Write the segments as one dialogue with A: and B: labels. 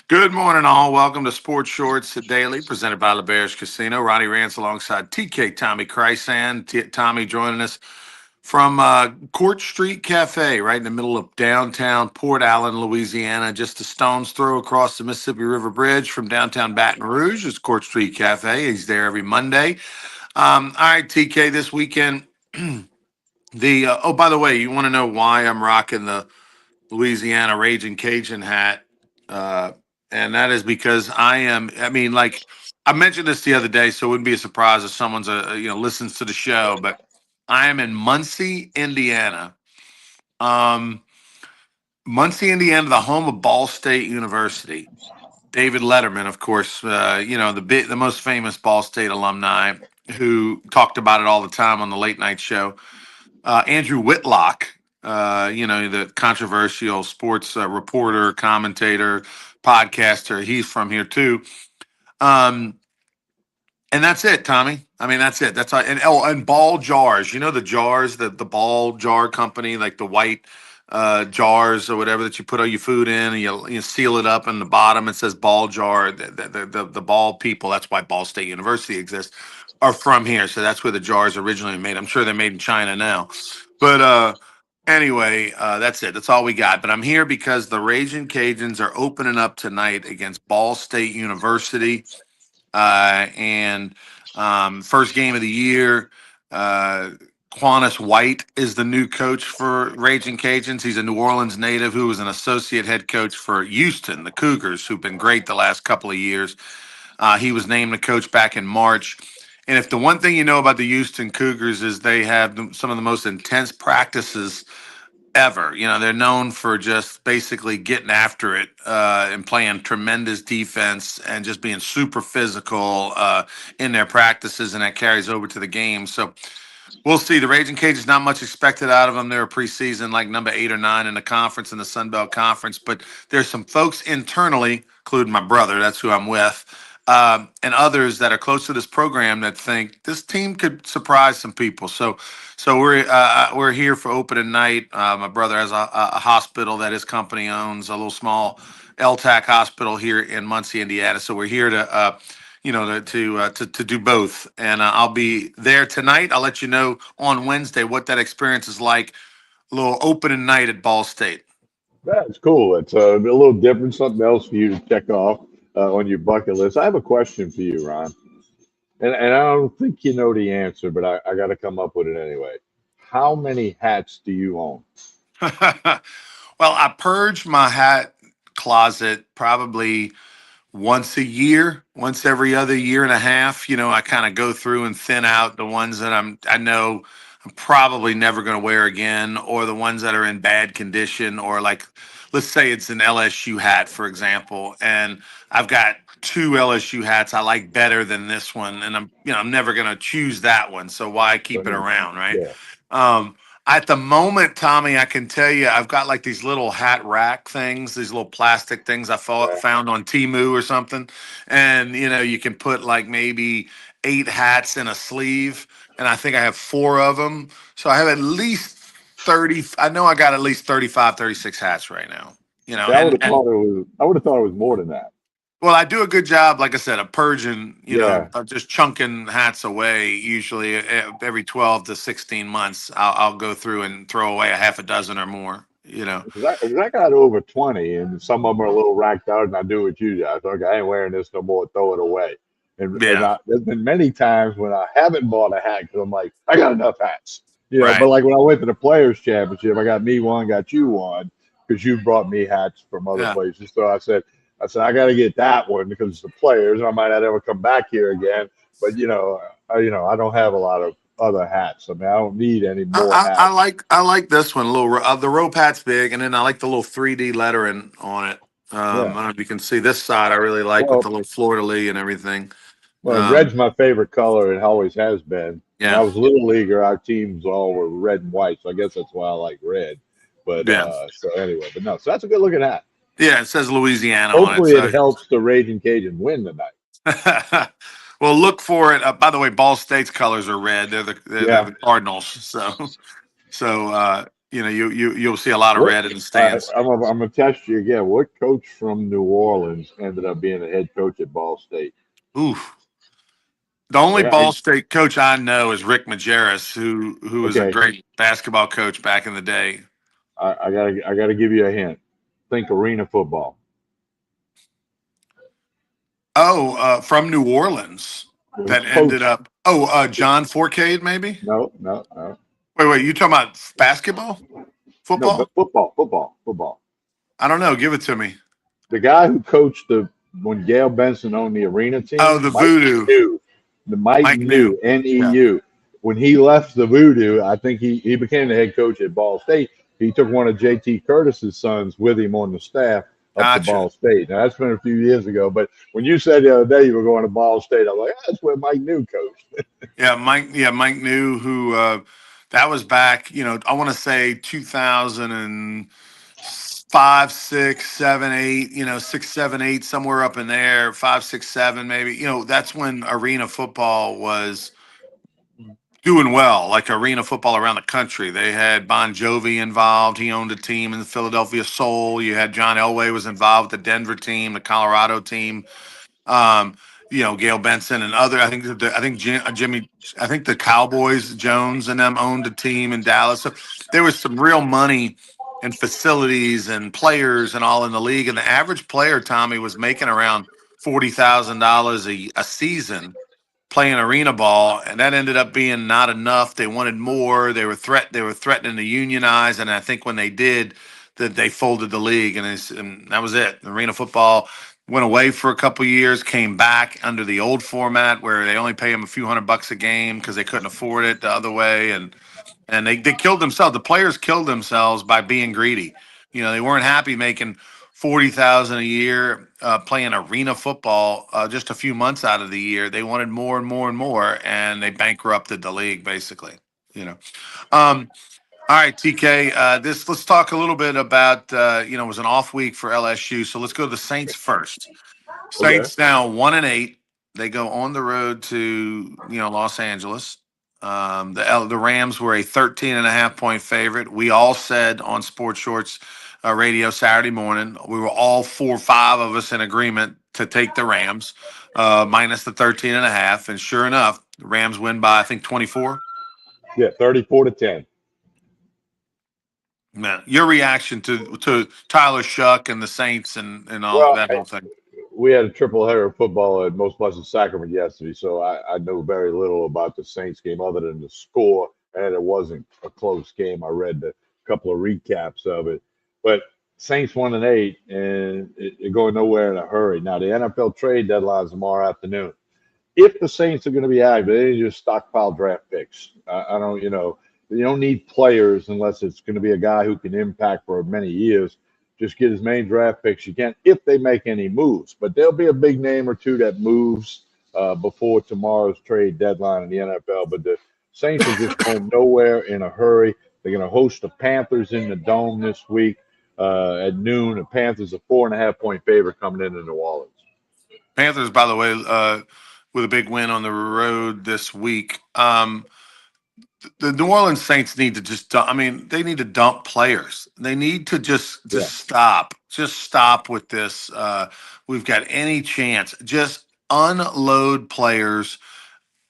A: Good morning, all. Welcome to Sports Shorts Daily, presented by LeBear's Casino. Ronnie Rantz alongside TK Tommy Krysan. Tommy joining us from Court Street Cafe, right in the middle of downtown Port Allen, Louisiana, just a stone's throw across the Mississippi River Bridge from downtown Baton Rouge. It's Court Street Cafe. He's there every Monday. All right, TK, this weekend, oh, by the way, you want to know why I'm rocking the Louisiana Raging Cajun hat? Uh, and that is because I mean, like I mentioned this the other day, so it wouldn't be a surprise if someone's listens to the show. But I am in Muncie, Indiana. Um, Muncie, Indiana, the home of Ball State University. David Letterman, of course, the most famous Ball State alumni who talked about it all the time on the late night show. Andrew Whitlock, the controversial sports reporter, commentator, podcaster. He's from here too. Um, and that's it, Tommy. I mean, that's it. That's all. And ball jars. You know the jars, the ball jar company, like the white jars or whatever that you put all your food in, and you seal it up, and the bottom it says ball jar. The ball people. That's why Ball State University exists. Are from here, so that's where the jars originally made. I'm sure they're made in China now, but anyway, that's it. That's all we got. But I'm here because the Raging Cajuns are opening up tonight against Ball State University. And first game of the year, Quantus White is the new coach for Raging Cajuns. He's a New Orleans native who was an associate head coach for Houston, the Cougars, who've been great the last couple of years. He was named the coach back in March. And if the one thing you know about the Houston Cougars is they have some of the most intense practices ever. You know, they're known for just basically getting after it and playing tremendous defense and just being super physical in their practices, and that carries over to the game. So we'll see. The Raging Cajuns, not much expected out of them. They're a preseason like number 8 or 9 in the conference, in the Sun Belt Conference. But there's some folks internally, including my brother, that's who I'm with, and others that are close to this program that think this team could surprise some people. So we're here for opening night. My brother has a hospital that his company owns, a little small LTAC hospital here in Muncie, Indiana. So we're here to to do both. And I'll be there tonight. I'll let you know on Wednesday what that experience is like. A little opening night at Ball State.
B: That's cool. It's a little different, something else for you to check off on your bucket list. I have a question for you, Ron, and I don't think you know the answer, but I got to come up with it anyway. How many hats do you own?
A: Well, I purge my hat closet probably once a year, once every other year and a half. You know, I kind of go through and thin out the ones that I know I'm probably never going to wear again, or the ones that are in bad condition, or like, let's say it's an LSU hat, for example, and I've got two LSU hats I like better than this one, and I'm never going to choose that one, so why keep it around, right?
B: Yeah.
A: Um, at the moment, Tommy, I can tell you, I've got like these little hat rack things, these little plastic things I found on Temu or something. And, you can put like maybe 8 hats in a sleeve. And I think I have 4 of them. So I have at least 30. I know I got at least 35, 36 hats right now,
B: Yeah,
A: and, and
B: I would have thought it was more than that.
A: well, I do a good job, like I said, of purging,
B: Yeah.
A: of just chunking hats away. Usually, every 12 to 16 months, I'll go through and throw away a half a dozen or more.
B: Because I got over 20, and some of them are a little racked out, and I do what you do. I think I ain't wearing this no more, throw it away.
A: Yeah,
B: There's been many times when I haven't bought a hat because I'm like, I got enough hats. But
A: right.
B: like when I went to the Players Championship, I got me one, got you one, because you brought me hats from other
A: Yeah.
B: places. So I got to get that one because it's the Players, and I might not ever come back here again. But I don't have a lot of other hats. I mean, I don't need any more
A: I
B: hats.
A: like this one a little. The rope hat's big, and then I like the little 3D lettering on it. I
B: Yeah.
A: don't know if you can see this side. I really like with
B: Well,
A: the little fleur de lis and everything.
B: Red's
A: Um,
B: my favorite color. It always has been. When I
A: yeah,
B: was a little leaguer, our teams all were red and white, so I guess that's why I like red. But
A: yeah,
B: so anyway, but no, so that's a good looking hat.
A: yeah. It says Louisiana on it,
B: Hopefully, it
A: so.
B: helps the Raging Cajun win tonight.
A: Well, look for it. By the way, Ball State's colors are red. They're the
B: Yeah,
A: Cardinals. So you'll see a lot of
B: What?
A: red in the stands.
B: I'm gonna test you again. What coach from New Orleans ended up being the head coach at Ball State?
A: Oof. The only
B: Yeah,
A: Ball State coach I know is Rick Majerus, who was a
B: okay.
A: great basketball coach back in the day.
B: I gotta give you a hint. Think arena football.
A: Oh, from New Orleans
B: Was
A: that ended
B: coached.
A: up. John Forcade, maybe.
B: No, no, no,
A: Wait. You talking about basketball,
B: no. But
A: football?
B: football.
A: I don't know. Give it to me.
B: The guy who coached the when Gail Benson owned the arena
A: Oh,
B: team,
A: the
B: Mike
A: Voodoo.
B: New, the Mike
A: Mike New.
B: New, Neu.
A: Yeah.
B: When he left the Voodoo, I think he became the head coach at Ball State. He took one of JT Curtis's sons with him on the staff up to
A: Gotcha.
B: Ball State. Now that's been a few years ago, but when you said the other day you were going to Ball State, I was like, that's where Mike New coached.
A: Yeah, Mike. Yeah, Mike knew who. That was back. I want to say 2005, 6, 7, 8. 6, 7, 8, somewhere up in there. 5, 6, 7, maybe. That's when arena football was doing well, like arena football around the country. They had Bon Jovi involved. He owned a team in the Philadelphia Soul. You had John Elway was involved with the Denver team, the Colorado team. Um, Gail Benson and other. I think the Cowboys, Jones and them owned a team in Dallas. So there was some real money and facilities and players and all in the league. And the average player, Tommy, was making around $40,000 a season playing arena ball, and that ended up being not enough. They wanted more. They were threatening to unionize, and I think when they did, that they folded the league, and that was it. Arena football went away for a couple years, came back under the old format where they only pay them a few $100 a game because they couldn't afford it the other way, and they killed themselves. The players killed themselves by being greedy. They weren't happy making 40,000 a year playing arena football just a few months out of the year. They wanted more and more and more, and they bankrupted the league basically. You know. Um, all right, TK. Let's talk a little bit about it was an off week for LSU, so let's go to the Saints first.
B: Okay.
A: Saints now 1-8. They go on the road to Los Angeles. The Rams were a 13.5 point favorite. We all said on Sports Shorts radio Saturday morning, we were all 4 or 5 of us in agreement to take the Rams minus the 13.5. And sure enough, the Rams win by I think 24.
B: Yeah, 34-10.
A: Man, your reaction to Tyler Shuck and the Saints and all
B: Well,
A: that whole thing.
B: we had a triple header of football at Most Blessed Sacrament yesterday, so I know very little about the Saints game other than the score, and it wasn't a close game. I read a couple of recaps of it, but Saints 1-8, and it going nowhere in a hurry. Now the NFL trade deadline is tomorrow afternoon. If the Saints are going to be active, they need to just stockpile draft picks. I don't, you don't need players unless it's going to be a guy who can impact for many years. Just get as many draft picks you can if they make any moves. But there'll be a big name or two that moves before tomorrow's trade deadline in the NFL. But the Saints are just going nowhere in a hurry. They're going to host the Panthers in the Dome this week at noon. The Panthers are 4.5 point favorite coming into New Orleans.
A: Panthers, by the way, with a big win on the road this week. The New Orleans Saints need to they need to dump players. They need to just
B: Yeah.
A: stop with this. We've got any chance, just unload players.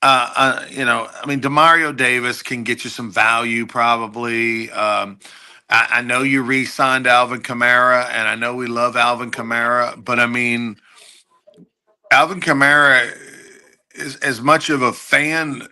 A: Demario Davis can get you some value probably. I know you re-signed Alvin Kamara, and I know we love Alvin Kamara, but I mean, Alvin Kamara is as much of a fan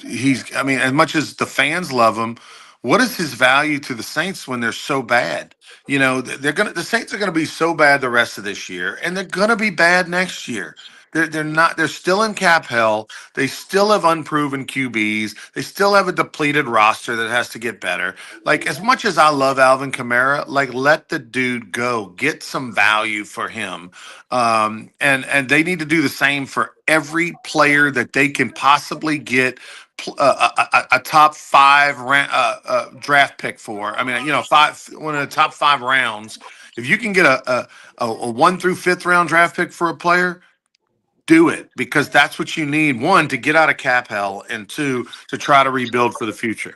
A: as much as the fans love him, what is his value to the Saints when they're so bad? The Saints are gonna be so bad the rest of this year, and they're gonna be bad next year. They're not. They're still in cap hell. They still have unproven QBs. They still have a depleted roster that has to get better. Like as much as I love Alvin Kamara, like let the dude go. Get some value for him, and they need to do the same for every player that they can possibly get a top 5 draft pick for. I mean, one of the top 5 rounds. If you can get a 1 through 5th round draft pick for a player, do it because that's what you need. 1, to get out of cap hell, and 2, to try to rebuild for the future.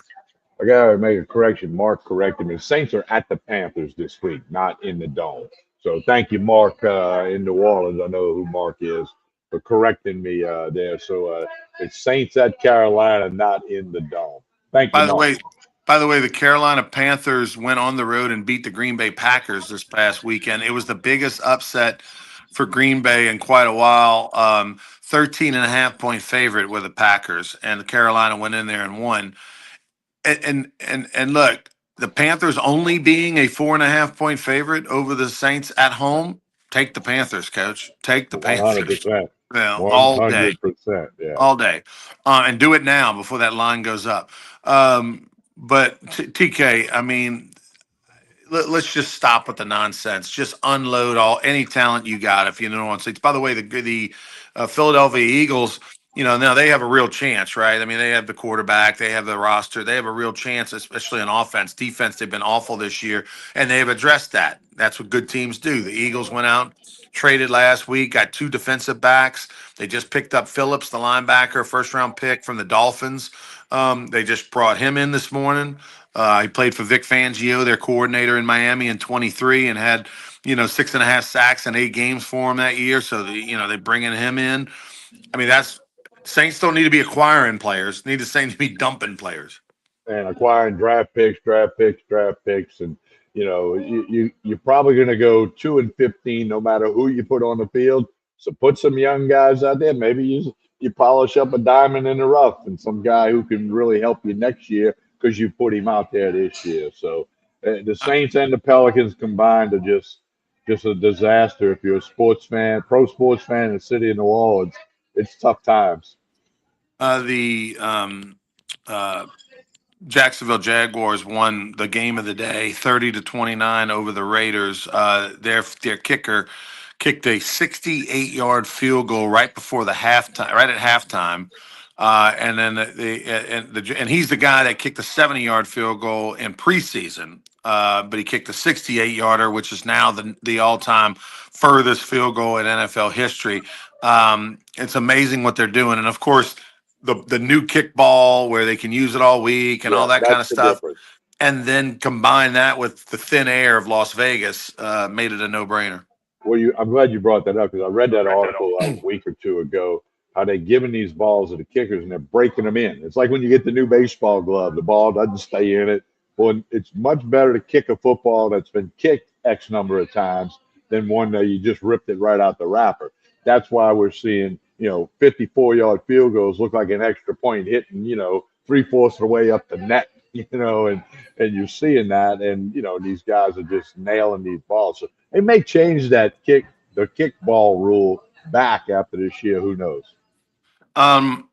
B: I gotta make a correction. Mark corrected me. Saints are at the Panthers this week, not in the dome. So thank you, Mark, in New Orleans. I know who Mark is for correcting me there. So it's Saints at Carolina, not in the dome. Thank you,
A: By the
B: Mark.
A: way, the Carolina Panthers went on the road and beat the Green Bay Packers this past weekend. It was the biggest upset for Green Bay in quite a while. 13 and a half point favorite with the Packers, and the Carolina went in there and won. And look, the Panthers only being a 4.5 point favorite over the Saints at home. Take the Panthers, coach. Take the Panthers.
B: 100%.
A: Yeah, all day,
B: 100%. Yeah.
A: all day, and do it now before that line goes up. But TK, I mean, let's just stop with the nonsense. Just unload all any talent you got if you don't want to. By the way, the Philadelphia Eagles, now they have a real chance, right? I mean, they have the quarterback, they have the roster, they have a real chance, especially on offense. Defense, they've been awful this year, and they've addressed that. That's what good teams do. The Eagles went out, traded last week, got two defensive backs. They just picked up Phillips, the linebacker, first round pick from the Dolphins. They just brought him in this morning. He played for Vic Fangio, their coordinator in Miami in 23, and had 6.5 sacks in 8 games for him that year. So they're bringing him in. I mean, that's Saints don't need to be acquiring players; need the Saints to be dumping players.
B: And acquiring draft picks, and you're probably going to go 2-15 no matter who you put on the field. So put some young guys out there. Maybe you polish up a diamond in the rough, and some guy who can really help you next year because you put him out there this year. So the Saints and the Pelicans combined are just a disaster. If you're a sports fan, pro sports fan in the city of New Orleans, it's tough times.
A: The Jacksonville Jaguars won the game of the day, 30-29 over the Raiders. Their kicker kicked a 68-yard field goal right before the halftime, right at halftime, and then and he's the guy that kicked a 70-yard field goal in preseason. But he kicked a 68-yarder, which is now the all-time furthest field goal in NFL history. It's amazing what they're doing, and of course the new kickball where they can use it all week and
B: Yeah,
A: all that kind
B: that's
A: of
B: the
A: stuff,
B: difference.
A: and then combine that with the thin air of Las Vegas, made it a no-brainer.
B: Well, I'm glad you brought that up because I read that article a week or two ago. How they giving these balls to the kickers and they're breaking them in. It's like when you get the new baseball glove, the ball doesn't stay in it. Well, it's much better to kick a football that's been kicked X number of times than one that you just ripped it right out the wrapper. That's why we're seeing 54-yard field goals look like an extra point hitting 3/4 of the way up the net. And you're seeing that, and these guys are just nailing these balls. So they may change the kickball rule back after this year. Who knows?
A: Um,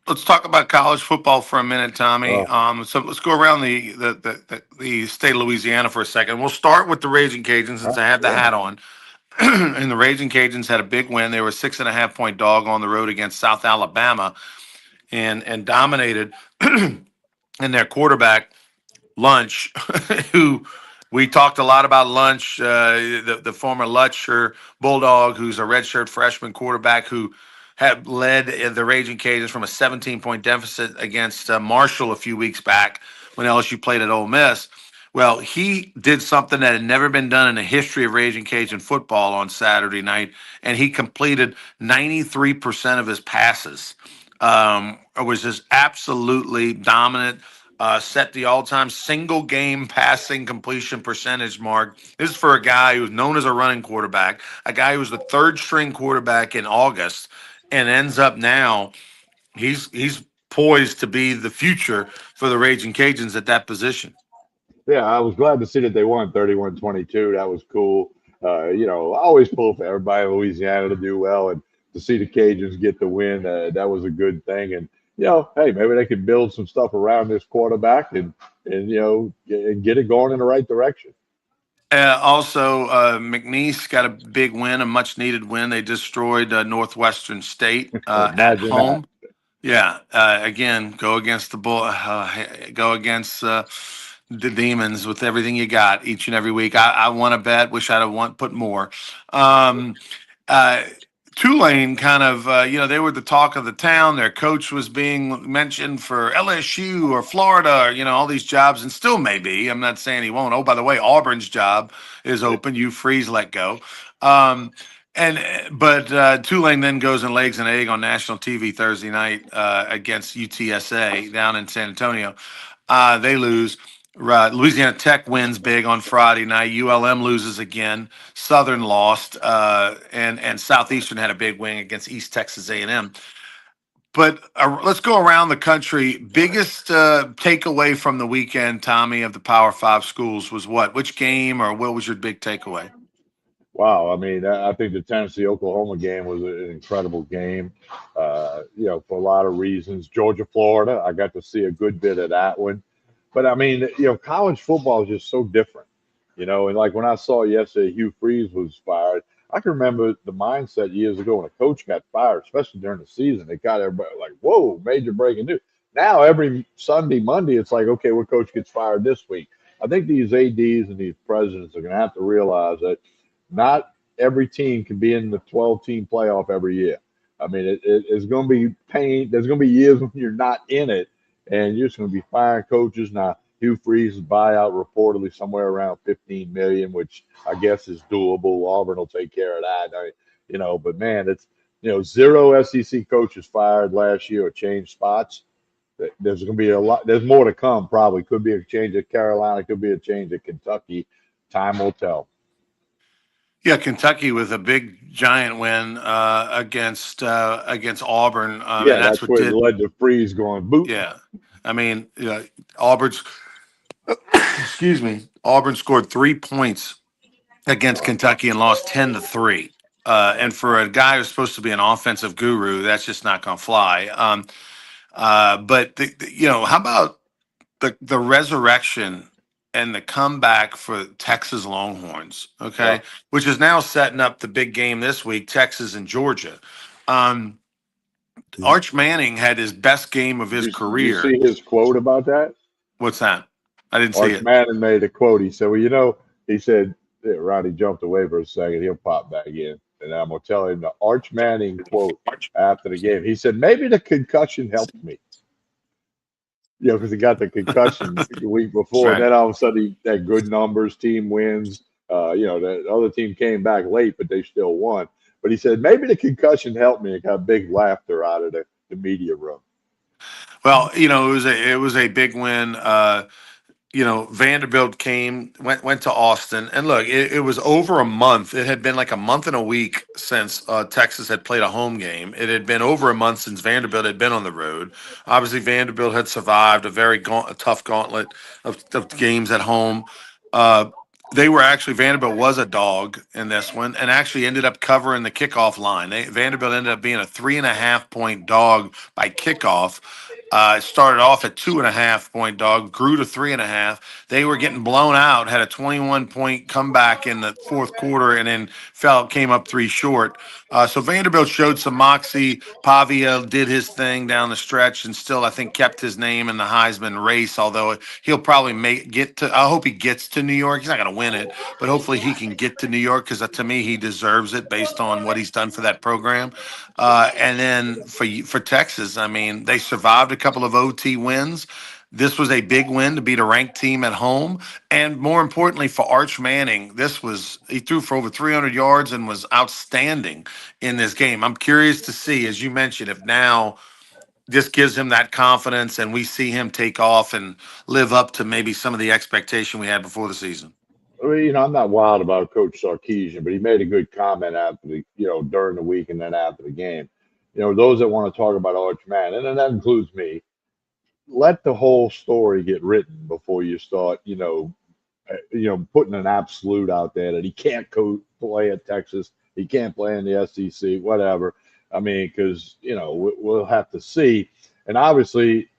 A: let's talk about college football for a minute, Tommy.
B: Oh,
A: So let's go around the state of Louisiana for a second. We'll start with the Raging Cajuns since I have the
B: yeah.
A: hat on. And the Raging Cajuns had a big win. They were a 6.5 point dog on the road against South Alabama, and dominated. And their quarterback Lunch, who we talked a lot about Lunch, the former Lutcher Bulldog, who's a redshirt freshman quarterback who had led the Raging Cajuns from a 17-point deficit against Marshall a few weeks back when LSU played at Ole Miss. Well, he did something that had never been done in the history of Raging Cajun football on Saturday night, and he completed 93% of his passes. It was just absolutely dominant. Set the all-time single game passing completion percentage mark. This is for a guy who's known as a running quarterback, a guy who was the third string quarterback in August, and ends up now he's poised to be the future for the Raging Cajuns at that position.
B: Yeah, I was glad to see that they won 31-22. That was cool. I always pull for everybody in Louisiana to do well, and to see the Cajuns get the win, that was a good thing. And hey, maybe they can build some stuff around this quarterback and get it going in the right direction.
A: Also, McNeese got a big win, a much needed win. They destroyed Northwestern State at
B: Imagine that.
A: home. Yeah, again, go against the bull, go against the demons with everything you got each and every week. I want to bet. Wish I'd have put more. Um, uh, Tulane kind of, they were the talk of the town. Their coach was being mentioned for LSU or Florida, or, all these jobs, and still may be. I'm not saying he won't. Oh, by the way, Auburn's job is open. You Freeze let go. Um, but Tulane then goes and lays an egg on national TV Thursday night against UTSA down in San Antonio. They lose. Right. Louisiana Tech wins big on Friday night. ULM loses again. Southern lost, and Southeastern had a big win against East Texas A&M. But let's go around the country. Biggest takeaway from the weekend, Tommy, of the Power Five schools was what? Which game, or what was your big takeaway?
B: Wow, I mean, I think the Tennessee Oklahoma game was an incredible game. For a lot of reasons. Georgia Florida, I got to see a good bit of that one. But I mean, college football is just so different. And like when I saw yesterday Hugh Freeze was fired, I can remember the mindset years ago when a coach got fired, especially during the season. It got everybody like, "Whoa, major breaking news!" Now every Sunday, Monday, it's like, okay, what coach gets fired this week? I think these ads and these presidents are going to have to realize that not every team can be in the 12-team playoff every year. I mean, it's going to be pain. There's going to be years when you're not in it, and you're just going to be firing coaches. Now, Hugh Freeze's buyout reportedly somewhere around 15 million, which I guess is doable. Auburn will take care of that. But man, it's zero SEC coaches fired last year or changed spots. There's going to be a lot. There's more to come. Probably could be a change at Carolina. Could be a change at Kentucky. Time will tell.
A: Yeah, Kentucky with a big giant win against Auburn,
B: Yeah,
A: and that's
B: that's
A: what
B: what
A: did.
B: led to Freeze going boot.
A: Yeah, I mean, Auburn's excuse me, Auburn scored 3 points against Kentucky and lost 10-3. And for a guy who's supposed to be an offensive guru, that's just not going to fly. But how about the resurrection and the comeback for Texas Longhorns?
B: Yeah.
A: Okay, which is now setting up the big game this week, Texas and Georgia. Um, Arch Manning had his best game of his
B: You
A: career.
B: see his quote about that?
A: What's that? I didn't see
B: Arch
A: it.
B: Manning made a quote. He said, "Well, he said Ronnie jumped away for a second. He'll pop back in." And I'm gonna tell him the Arch Manning quote after the game. He said, "Maybe the concussion helped me." Because he got the concussion the week before, and
A: Right.
B: then all of a sudden he had good numbers, team wins. The other team came back late, but they still won. But he said maybe the concussion helped me. It got big laughter out of the media room.
A: Well, it was a big win. Vanderbilt went to Austin, and look, it was over a month. It had been like a month and a week since Texas had played a home game. It had been over a month since Vanderbilt had been on the road. Obviously, Vanderbilt had survived a tough gauntlet of games at home. Uh, Vanderbilt was a dog in this one, and actually ended up covering the kickoff line. Vanderbilt ended up being a 3.5 point dog by kickoff. It started off at 2.5 point dog, grew to 3.5. They were getting blown out, had a 21 point comeback in the fourth quarter, and then came up three short. So Vanderbilt showed some moxie. Pavia did his thing down the stretch, and still, I think, kept his name in the Heisman race. Although he'll probably get to. I hope he gets to New York. He's not going to win it, but hopefully he can get to New York because to me he deserves it based on what he's done for that program. And then for Texas, I mean, they survived a couple of OT wins. This was a big win to beat a ranked team at home. And more importantly, for Arch Manning, he threw for over 300 yards and was outstanding in this game. I'm curious to see, as you mentioned, if now this gives him that confidence and we see him take off and live up to maybe some of the expectation we had before the season.
B: I mean, I'm not wild about Coach Sarkisian, but he made a good comment after during the week and then after the game. Those that want to talk about Arch Manning, and that includes me, let the whole story get written before you start, putting an absolute out there that he can't play at Texas, he can't play in the SEC, whatever. I mean, because we'll have to see. And obviously,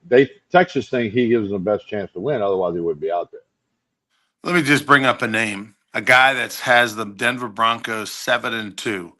B: Texas think he gives them the best chance to win. Otherwise, he wouldn't be out there.
A: Let me just bring up a name, a guy that has the Denver Broncos 7-2,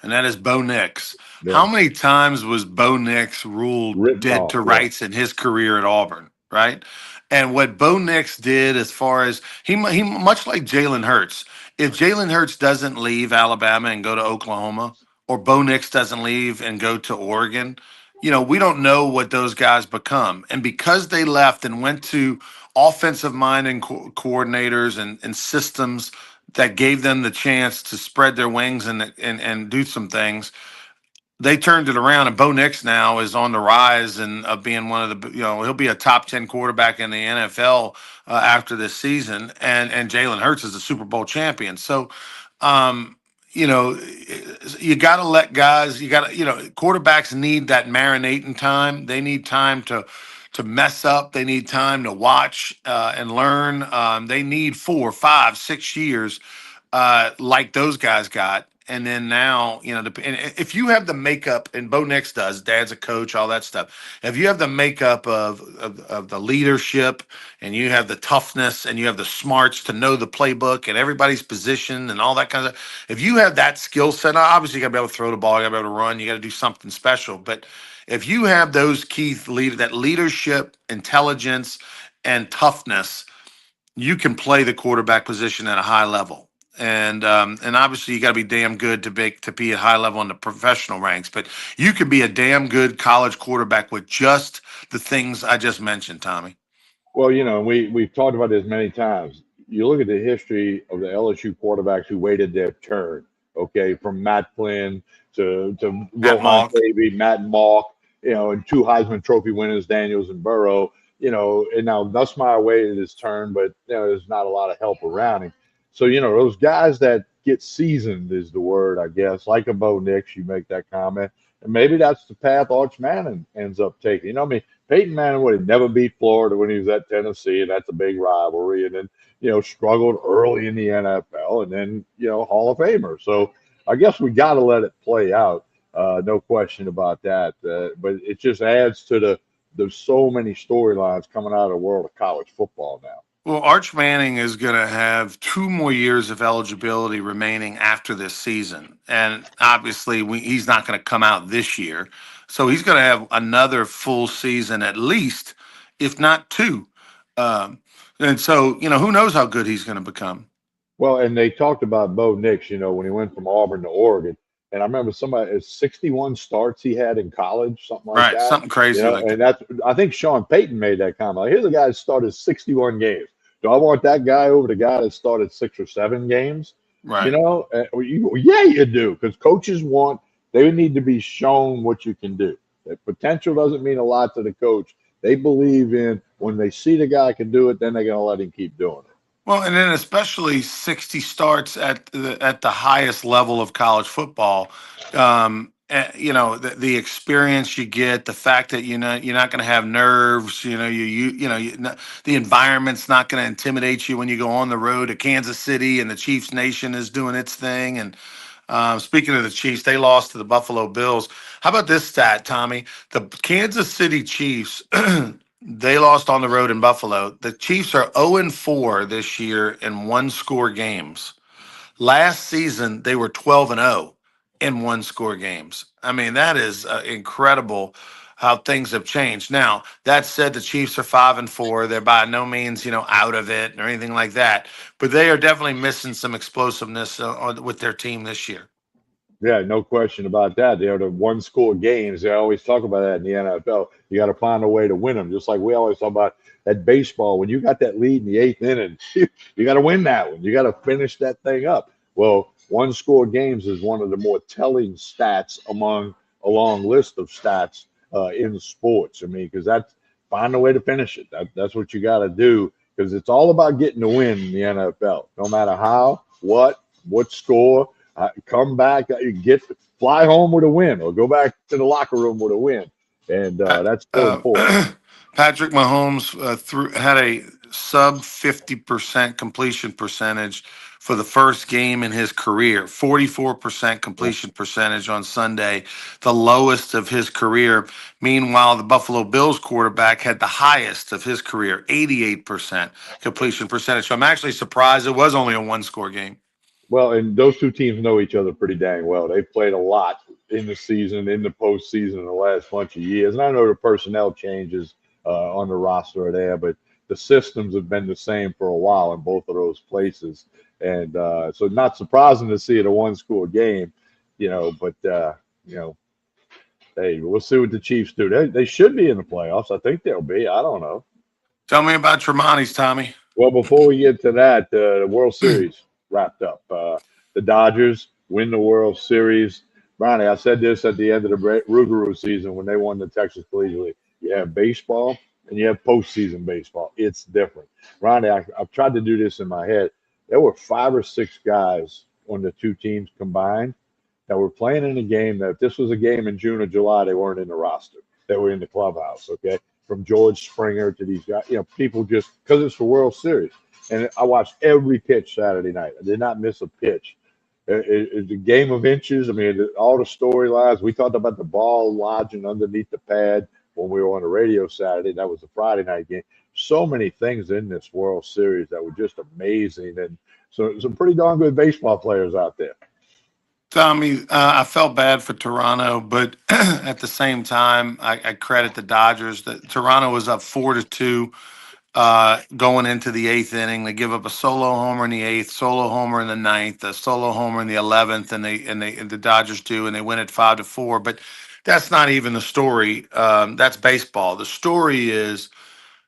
A: and that is Bo Nix.
B: Yeah,
A: How many times was Bo Nix ruled
B: written
A: dead
B: off.
A: to
B: Yeah,
A: rights in his career at Auburn, right? And what Bo Nix did, as far as he much like Jalen Hurts, if Jalen Hurts doesn't leave Alabama and go to Oklahoma or Bo Nix doesn't leave and go to Oregon, we don't know what those guys become. And because they left and went to offensive minded coordinators and systems that gave them the chance to spread their wings and do some things, they turned it around, and Bo Nix now is on the rise and of being one of the, he'll be a top 10 quarterback in the NFL after this season, and Jalen Hurts is a Super Bowl champion. So, um, you know, you got to let guys, quarterbacks need that marinating time. They need time to mess up. They need time to watch and learn. They need 4, 5, 6 years like those guys got. And then now, and if you have the makeup, and Bo Nix does, dad's a coach, all that stuff. If you have the makeup of the leadership, and you have the toughness, and you have the smarts to know the playbook and everybody's position and all that kind of stuff, if you have that skill set, obviously you got to be able to throw the ball, you got to be able to run, you got to do something special. But if you have those key that leadership, intelligence, and toughness, you can play the quarterback position at a high level. And obviously you got to be damn good to be at high level in the professional ranks. But you could be a damn good college quarterback with just the things I just mentioned, Tommy.
B: Well, we've talked about this many times. You look at the history of the LSU quarterbacks who waited their turn. Okay, from Matt Flynn to
A: Matt
B: Rohan
A: Malk.
B: Davey, Matt Malk, and two Heisman Trophy winners, Daniels and Burrow. And now Nussmeier waited his turn, but there's not a lot of help around him. So those guys that get seasoned is the word, I guess. Like a Bo Nix, you make that comment, and maybe that's the path Arch Manning ends up taking. I mean, Peyton Manning would have never beat Florida when he was at Tennessee, and that's a big rivalry. And then, struggled early in the NFL, and then, Hall of Famer. So I guess we got to let it play out. No question about that. But it just adds to there's so many storylines coming out of the world of college football now.
A: Well, Arch Manning is going to have 2 more years of eligibility remaining after this season. And obviously, he's not going to come out this year. So he's going to have another full season at least, if not two. Um, and so, who knows how good he's going to become.
B: Well, and they talked about Bo Nix, when he went from Auburn to Oregon. And I remember somebody, 61 starts he had in college, something like
A: Right.
B: that.
A: Something crazy like
B: And
A: that.
B: I think Sean Payton made that comment. Like, here's a guy that started 61 games. Do I want that guy over the guy that started 6 or 7 games?
A: Right.
B: Yeah, you do. Because coaches they need to be shown what you can do. That potential doesn't mean a lot to the coach. They believe in when they see the guy can do it, then they're going to let him keep doing it.
A: Well, and then especially 60 starts at the highest level of college football. The experience you get, the fact that you're not going to have nerves. The environment's not going to intimidate you when you go on the road to Kansas City and the Chiefs Nation is doing its thing. And speaking of the Chiefs, they lost to the Buffalo Bills. How about this stat, Tommy? The Kansas City Chiefs. They lost on the road in Buffalo. The Chiefs are 0-4 this year in one-score games. Last season, they were 12-0 in one-score games. I mean, that is incredible how things have changed. Now, that said, the Chiefs are 5-4. They're by no means, out of it or anything like that. But they are definitely missing some explosiveness with their team this year.
B: Yeah, no question about that. They're the one-score games. They always talk about that in the NFL. You got to find a way to win them, just like we always talk about that baseball. When you got that lead in the 8th inning, you got to win that one. You got to finish that thing up. Well, one-score games is one of the more telling stats among a long list of stats in sports. I mean, because that's find a way to finish it. That's what you got to do, because it's all about getting the win in the NFL. No matter how, what score. Come back, fly home with a win, or go back to the locker room with a win, and that's so important.
A: Patrick Mahomes had a sub 50% completion percentage for the first game in his career. 44% completion percentage on Sunday, the lowest of his career. Meanwhile, the Buffalo Bills quarterback had the highest of his career, 88% completion percentage. So I'm actually surprised it was only a one-score game.
B: Well, and those two teams know each other pretty dang well. They've played a lot in the season, in the postseason, in the last bunch of years. And I know the personnel changes on the roster are there, but the systems have been the same for a while in both of those places. And so not surprising to see it a one-score game. But hey, we'll see what the Chiefs do. They should be in the playoffs. I think they'll be. I don't know.
A: Tell me about Tremonti's, Tommy.
B: Well, before we get to that, the World Series wrapped up. The Dodgers win the World Series. Ronnie, I said this at the end of the Rougarou season when they won the Texas Collegiate League. You have baseball and you have postseason baseball. It's different. Ronnie, I've tried to do this in my head. There were 5 or 6 guys on the two teams combined that were playing in a game that if this was a game in June or July, they weren't in the roster. They were in the clubhouse, okay? From George Springer to these guys, people just because it's the World Series. And I watched every pitch Saturday night. I did not miss a pitch. It's a game of inches. I mean, all the storylines. We talked about the ball lodging underneath the pad when we were on the radio Saturday. That was the Friday night game. So many things in this World Series that were just amazing. And so some pretty darn good baseball players out there.
A: Tommy, I felt bad for Toronto, but at the same time, I credit the Dodgers. That Toronto was up 4-2 going into the 8th inning. They give up a solo homer in the 8th, solo homer in the 9th, a solo homer in the 11th, and the Dodgers do, and they win it 5-4. But that's not even the story. That's baseball. The story is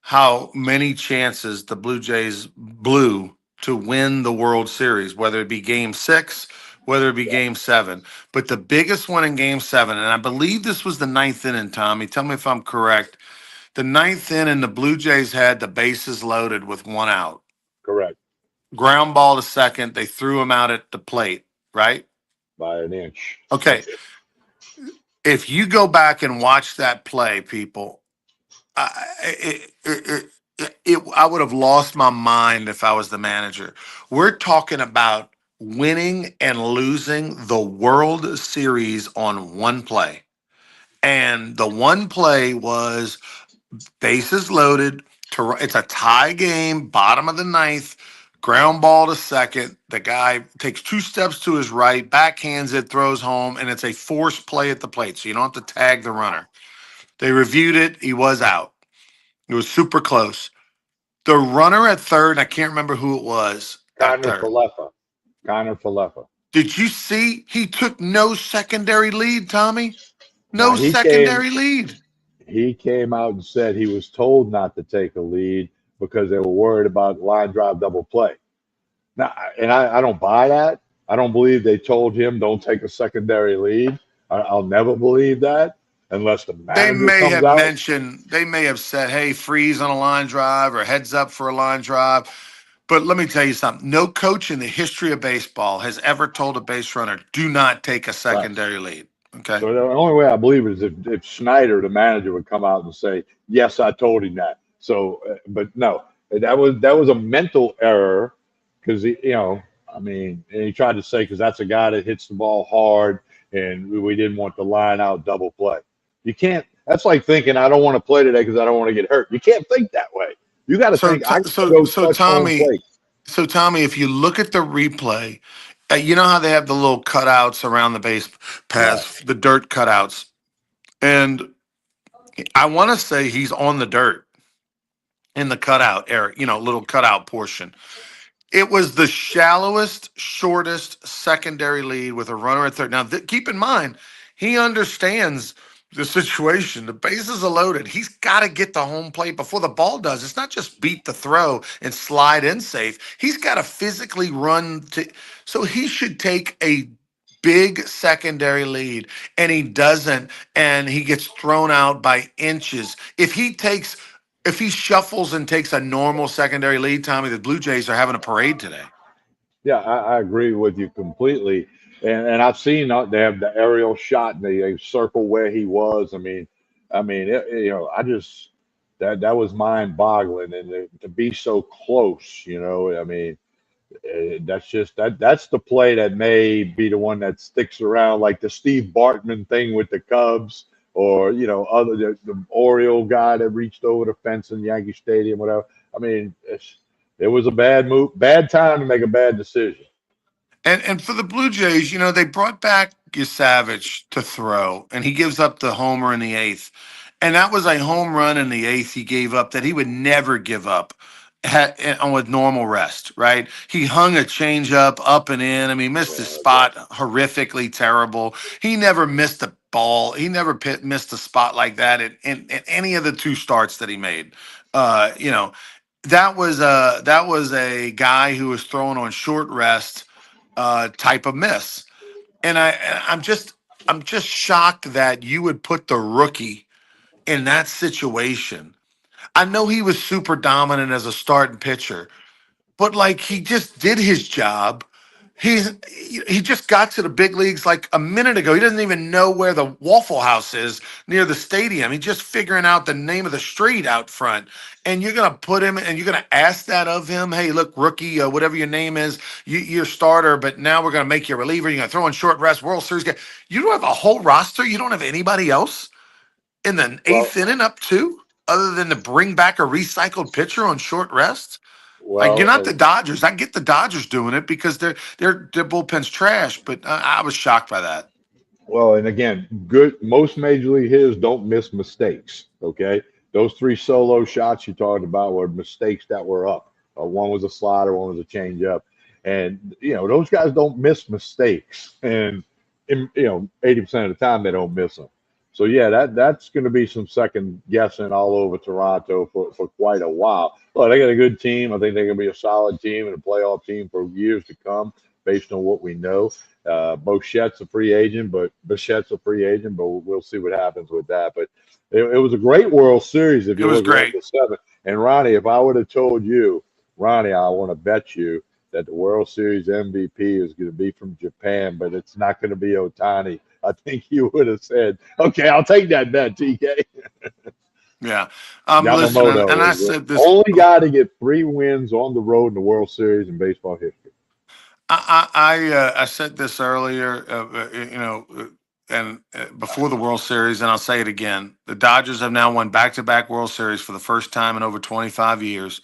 A: how many chances the Blue Jays blew to win the World Series, whether it be Game 6, whether it be Game 7. But the biggest one in Game 7, and I believe this was the 9th inning, Tommy. Tell me if I'm correct. The 9th inning, the Blue Jays had the bases loaded with 1 out.
B: Correct.
A: Ground ball to second. They threw him out at the plate, right?
B: By an inch.
A: Okay. If you go back and watch that play, people, I would have lost my mind if I was the manager. We're talking about winning and losing the World Series on one play. And the one play was bases loaded. It's a tie game, bottom of the 9th, ground ball to second. The guy takes 2 steps to his right, backhands it, throws home, and it's a forced play at the plate. So you don't have to tag the runner. They reviewed it. He was out. It was super close. The runner at third, I can't remember who it was.
B: Connor Falefa.
A: Did you see? He took no secondary lead, Tommy. No secondary lead.
B: He came out and said he was told not to take a lead because they were worried about line drive double play. Now, and I don't buy that. I don't believe they told him don't take a secondary lead. I'll never believe that unless the manager
A: They may have said, hey, freeze on a line drive or heads up for a line drive. But let me tell you something. No coach in the history of baseball has ever told a base runner, do not take a secondary lead. Okay.
B: So the only way I believe it is if Schneider, the manager, would come out and say, yes, I told him that. So, but no, that was a mental error because, and he tried to say, because that's a guy that hits the ball hard and we didn't want the line out double play. You can't, that's like thinking, I don't want to play today because I don't want to get hurt. You can't think that way. You got to think,
A: So, Tommy, if you look at the replay, you know how they have the little cutouts around the base paths, the dirt cutouts. And I want to say he's on the dirt in the cutout area, little cutout portion. It was the shallowest, shortest secondary lead with a runner at third. Now, keep in mind, he understands the situation. The bases are loaded. He's got to get the home plate before the ball does. It's not just beat the throw and slide in safe. He's got to physically run to. So he should take a big secondary lead, and he doesn't, and he gets thrown out by inches. If he shuffles and takes a normal secondary lead, Tommy, the Blue Jays are having a parade today.
B: Yeah, I agree with you completely. And I've seen they have the aerial shot and they circle where he was. I mean, I just that was mind boggling, and to be so close, that's the play that may be the one that sticks around, like the Steve Bartman thing with the Cubs, or the Oriole guy that reached over the fence in Yankee Stadium, whatever. I mean, it was a bad move, bad time to make a bad decision.
A: And for the Blue Jays, they brought back Savage to throw, and he gives up the homer in the 8th. And that was a home run in the 8th he gave up that he would never give up with normal rest, right? He hung a changeup up and in. I mean, missed his spot horrifically terrible. He never missed a ball. He never missed a spot like that in any of the two starts that he made. You know, that was a guy who was throwing on short rest type of miss. And I'm just shocked that you would put the rookie in that situation. I know he was super dominant as a starting pitcher, but like he just did his job. He just got to the big leagues like a minute ago. He doesn't even know where the Waffle House is near the stadium. He's just figuring out the name of the street out front. And you're gonna put him and you're gonna ask that of him. Hey, look, rookie, whatever your name is, you're starter, but now we're gonna make you a reliever. You're gonna throw in short rest, World Series guy. You don't have a whole roster. You don't have anybody else in the
B: Well,
A: eighth inning up to other than to bring back a recycled pitcher on short rest. Like you're
B: well,
A: not the Dodgers. I get the Dodgers doing it because their bullpen's trash, but I was shocked by that.
B: Well, and again, good. Most major league hitters don't miss mistakes. Okay, those three solo shots you talked about were mistakes that were up. One was a slider, one was a changeup, and those guys don't miss mistakes, and 80% of the time they don't miss them. So yeah, that's going to be some second guessing all over Toronto for quite a while. Well, they got a good team. I think they're going to be a solid team and a playoff team for years to come, based on what we know. Bochette's a free agent, but we'll see what happens with that. But it was a great World Series if
A: It
B: you
A: was
B: look at
A: great.
B: the seven. And Ronnie, if I would have told you, Ronnie, I want to bet you that the World Series MVP is going to be from Japan, but it's not going to be Otani. I think you would have said, "Okay, I'll take that bet, TK."
A: Yeah. Listen, and
B: Yamamoto
A: I
B: is the
A: said this.
B: only guy to get 3 wins on the road in the World Series in baseball history.
A: I said this earlier, and before the World Series, and I'll say it again. The Dodgers have now won back-to-back World Series for the first time in over 25 years,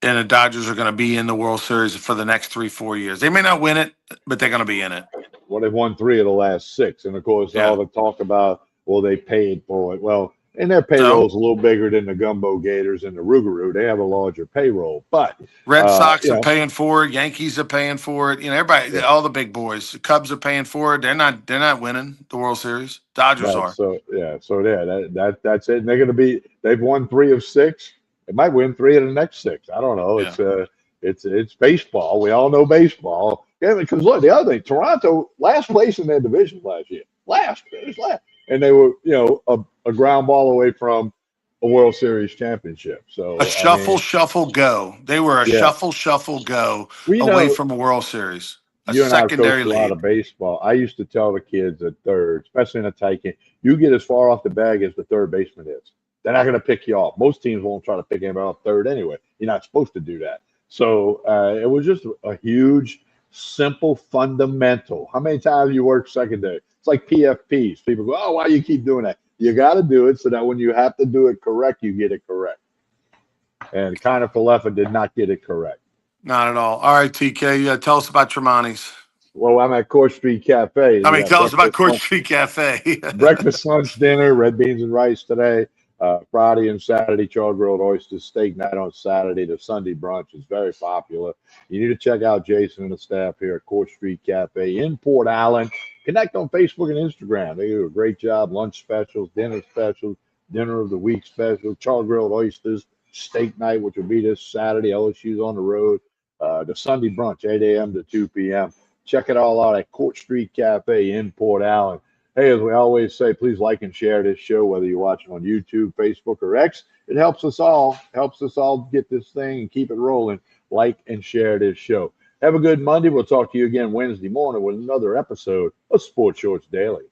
A: and the Dodgers are going to be in the World Series for the next 3-4 years. They may not win it, but they're going to be in it.
B: Well, they've won 3 of the last 6. And, of course,
A: Yeah.
B: all the talk about, well, they paid for it. Well, and their payroll is a little bigger than the Gumbo Gators and the Rougarou. They have a larger payroll. But
A: Red Sox are paying for it. Yankees are paying for it. Everybody, all the big boys. The Cubs are paying for it. They're not winning the World Series. Dodgers are.
B: So that's it. And they've won 3 of 6. They might win 3 of the next 6. I don't know.
A: Yeah.
B: It's baseball. We all know baseball. Yeah, because look, the other thing, Toronto last place in their division last year. Last. And they were, a ground ball away from a World Series championship. So
A: a shuffle, go. They were a shuffle, go away from a World Series. A
B: you and I
A: secondary
B: coached a lot of baseball. I used to tell the kids at third, especially in a tight game, you get as far off the bag as the third baseman is. They're not going to pick you off. Most teams won't try to pick anybody off third anyway. You're not supposed to do that. So it was just a huge, simple fundamental. How many times you work secondary? It's like PFPs. People go, "Oh, why do you keep doing that?" You got to do it so that when you have to do it correct, you get it correct. And Connor Falefa did not get it correct.
A: Not at all. All right, TK, tell us about Tremonti's.
B: Well, I'm at Court Street Cafe.
A: Tell us about Court Street Cafe.
B: Breakfast, lunch, dinner, red beans and rice today. Friday and Saturday, char-grilled oysters, steak night on Saturday. The Sunday brunch is very popular. You need to check out Jason and the staff here at Court Street Cafe in Port Allen. Connect on Facebook and Instagram. They do a great job. Lunch specials, dinner specials, dinner of the week special, char-grilled oysters, steak night, which will be this Saturday. LSU's on the road. The Sunday brunch, 8 a.m. to 2 p.m. Check it all out at Court Street Cafe in Port Allen. Hey, as we always say, please like and share this show, whether you're watching on YouTube, Facebook, or X. It helps us all. Get this thing and keep it rolling. Like and share this show. Have a good Monday. We'll talk to you again Wednesday morning with another episode of Sports Shorts Daily.